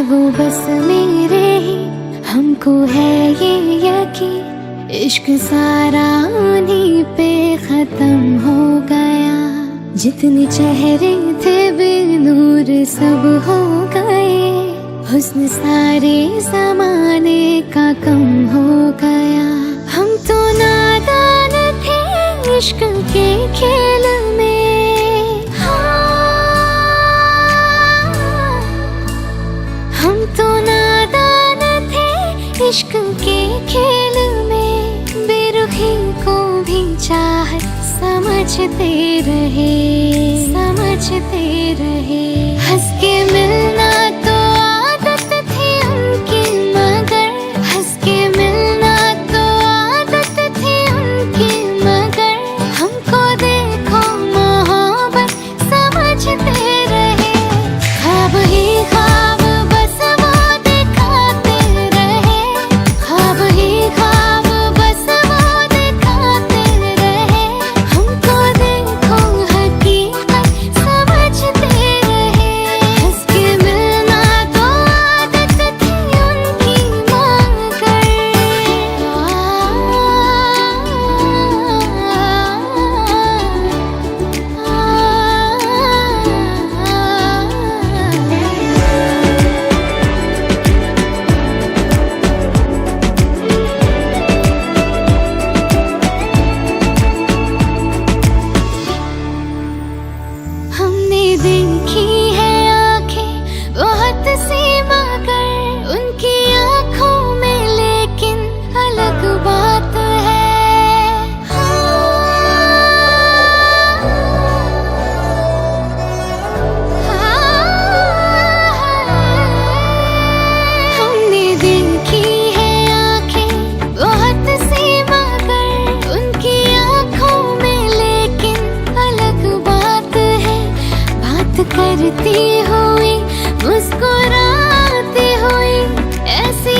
वो बस मेरे ही, हमको है ये यकीन, इश्क सारा उन्हीं पे खत्म हो गया। जितने चेहरे थे बेनूर सब हो गए, हुस्न सारे ज़माने का कम हो गया। हम तो नादान थे इश्क के खेल में, हम तो नादान थे इश्क के खेल में। बेरुखी को भी चाहत समझते रहे, समझते रहे। हंस के मिलना तो आदत थी उनकी, मगर हंस के मिलना तो आदत थी उनकी, मगर हमको देखो मोहब्बत समझते रहे। ख्वाब ही ख्वाब बस वो दिखाते रहे, ख्वाब ही ख्वाब बस वो दिखाते रहे। हमको देखो हकीकत समझते रहे। हंस के मिलना तो आदत थी उनकी, मगर हमने देखी है आंखें बहुत सी, मगर उनकी आंखों में लेकिन अलग बात है। हमने देखी है आंखें बहुत सी, मगर उनकी आंखों में लेकिन अलग बात है। बात करती हुई मुस्कुराती हुई ऐसी